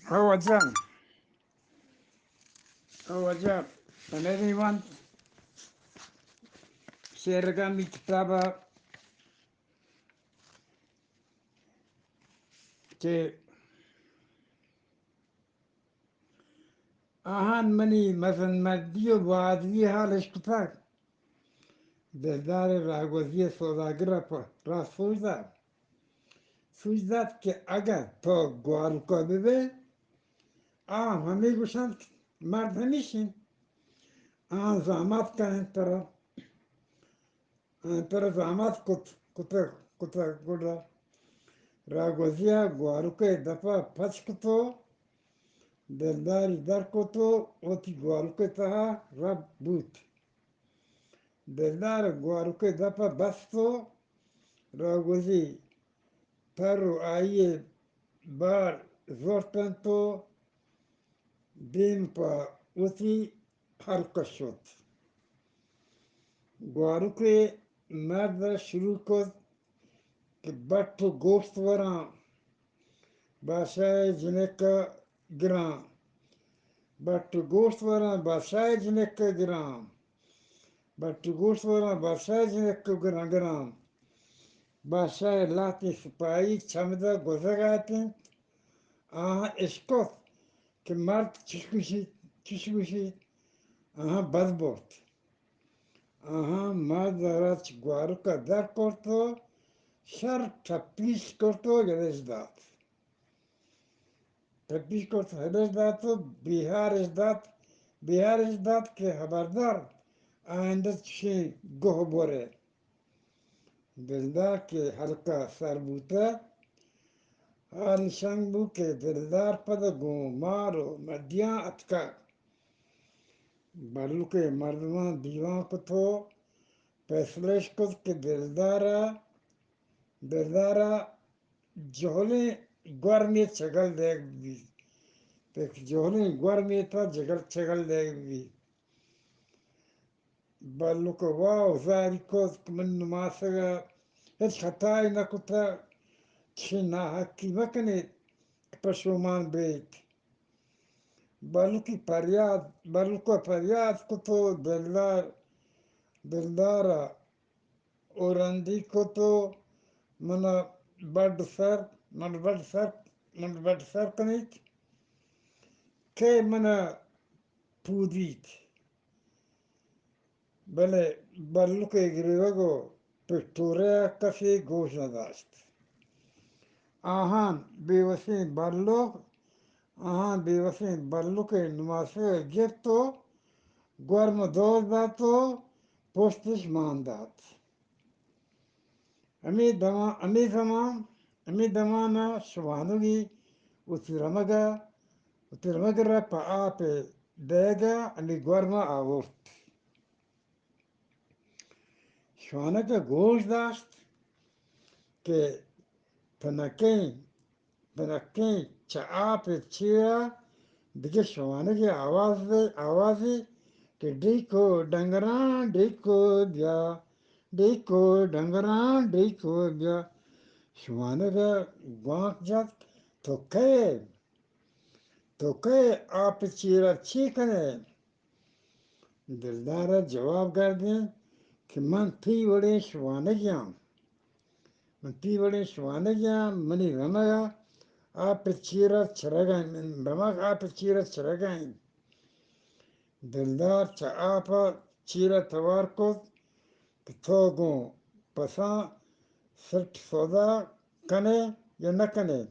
Oh, Ajahn. Oh, Ajahn. And anyone sharegan mi kitaba ke ahan mani مثلا مادية وعادية حالش كتاك دلدار راغوزية سوداگرا پا را سوزداد که اگر تو گوارو کو ببه همه گوشن مرد همیشین زحمت کنن ترا زحمت کتا گوڑا راغوزية گوارو که دفع پچ کتو دلداری در کتو اوتی گوارو که تها رب بود دلدار گوارو که دفع بستو راغوزی ترو آئیه بار زورتن تو دین پا اوتی حلقه شد گوارو که مرد شروع کد که بطو گوشت وران باشای جنکا گران بطو گوشت وران باشای جنکا گران بطو گوشت وران باشای جنکا گران باشای لاتی سپایی چمدا گزگاتی اشکوت که مرد چشگوشی بد برد مرد رات گوارو که در کرد شر تپیش کرد و یدش داد تپیش کرد یدش داد و بیهارش داد که خبردار آینده چی گوه بره دلدار که حلقه سر بوده نشان بود که دلدار پد گومارو مردیان اتکا بلو که مردمان دیوان کتو فیصلش کد که دلدارا جهلی گرمی چگل دیگ بی جهلی گرمی تا چگل دیگ بی بلو که واو زاری کد که من نماسگا هیچ خطای نکتا چی ناحقی مکنی پشومان بیت بلو که پریاد کتو دلدارا اورندی کتو منا بد سر کنید که منا پودید بله بلو که گریوگو پکتوره کسی گوش نداشت بیوسین بلو که نماسه گرتو گرم دوز داتو پوستش مان داد امی دمانا شوانوی اترمگره پا آپ دیگا امی گرما آورد شوانه گوش داشت که تنکین چا آپ چیرا دیگه شوانه آوازی که ڈیکو ڈنگران بیا شوانه گوانک جات تو که آپ چیرا چی کنه دلدارا جواب کردین که من تی وڑی شوانه گیام منی رمگا آپ چیرا چرگاین دلدار چا آپا چیرا توار کد که تو گو پسا سرٹ سودا کنے یا نکنے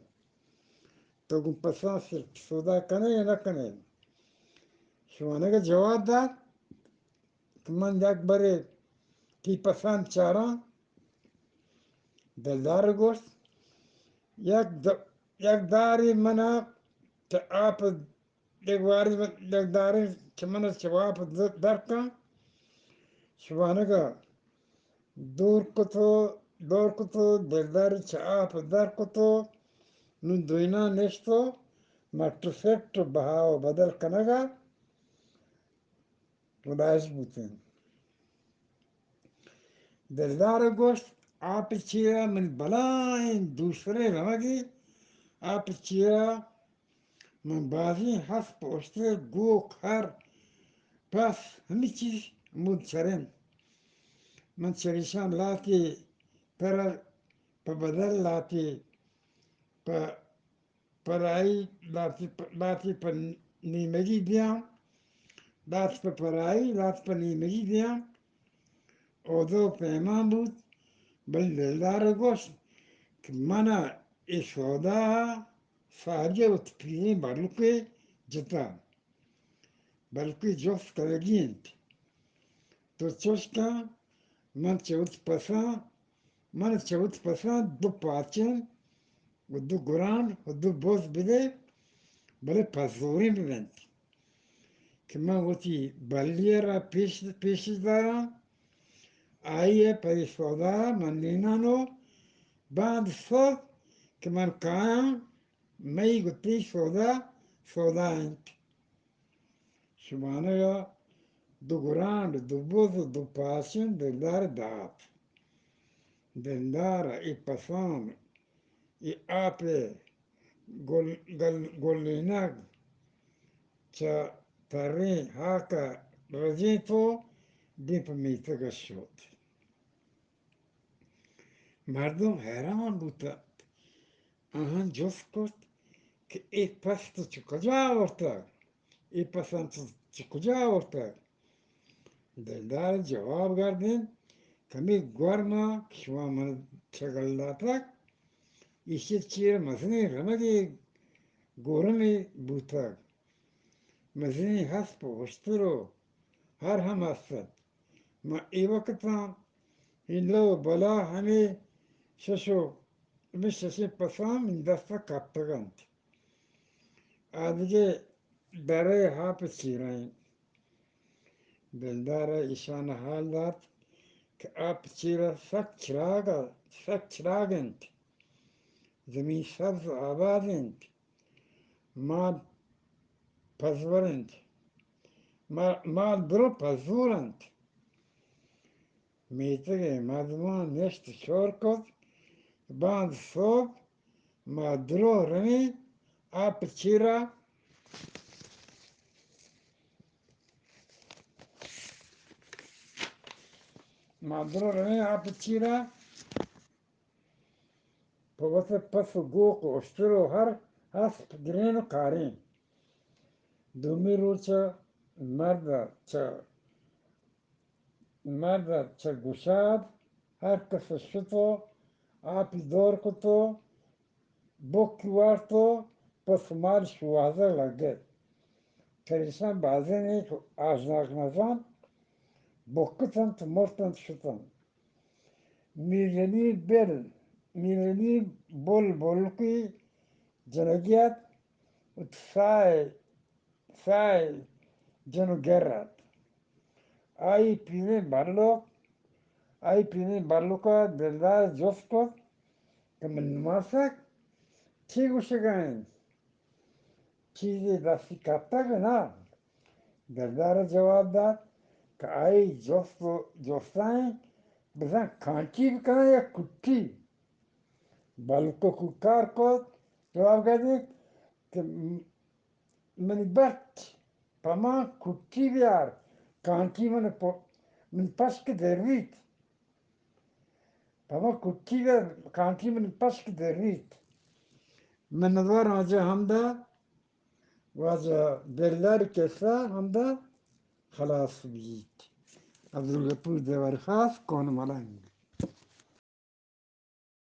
تو گو پسا سرٹ سودا کنے یا نکنے شوانه کا جواب داد که من یک بره تی پسند چارا دلدار گوشت یک داری منا که آپ یک داری که منا چه آپ درکا شوانه کا دور کتو دلداری چه آپ در کتو نو دوینا نشتو مٹر سیٹ بہاو بدل کنگا وداش بوتن دلدار گوشت آپ من بلائیں دوسرے رمگی آپ من بازی هست پشته گو خر پس همه چیز مود چرم من چریشم لاتی پر پا بدل لاتی پا پرایی لاتی پا نیمگی بیام لاتی پا پرایی لاتی پا نیمگی بیام او دو پیمان بود بل دلدار گوشت که منا اشودا sadece o tipini balıkı cidden. Balıkı çok kalagiyent. Torçoşka man çavut pasa man çavut pasa du paçın ve du guran ve du boz bile böyle pazori bivent. Ki man vati baliyara peşizdara ayye perisoda man ninano band sod ki man kaya mey guti soda ent. Şumanaya du grande, du bozo, du passion, dildar dap. Dildara i pasan, i ape, golinag, cha tari haka rajito, dip mita gashot. Mardum hayran buta. Ahan joskot, ki i pasto chukaja orta. I pasanto chukaja orta. Dildar cevap verdin. Kami gorma kishwa man chagalatak işe çiğirmesini ramadi gormi butak. Mezini haspo hoşturo har ham asad. Ma i vakta hillo bala hani şaşo şaşı pasam indasta kaptagant. Adige dare hap çiğrayin. Dildara işana haldat ki ap çiğra sak çıragant. زمین سبز و آبادند مال پزورند مال درو پزورند میتگه مردمان نشت شور کد باند صبح ما درو رمی آپ چیرا ما درو رمی آپ چیرا پا وسط پس و گوک و اشتر و هر هست گرین و کارین دومی رو چه مرد چه گوشاد هر کس شتو آپی دور کتو بوکی وارتو پس مال شوازه لگه پریشان بازی نی که آجناک نزان بوکتن تو مرتن شتن میلینی بول جنگیت و سای جنو گرد ay pini barluka dildar josko que من masak chigu shigain چیزی دستی کتا که نه دلدار جواب داد که ay جفتن بزن کانچی بکنه یا کتی بلکو کار کد جواب کردی که منی بچ پما کتی بیار کانچی من پشک درید پما کتی بیار کانچی من پشک درید من ندوار آجه همدا واجه دلدار کسا همدا خلاص بید عبدالغفور دیوار خاص کون ملنگ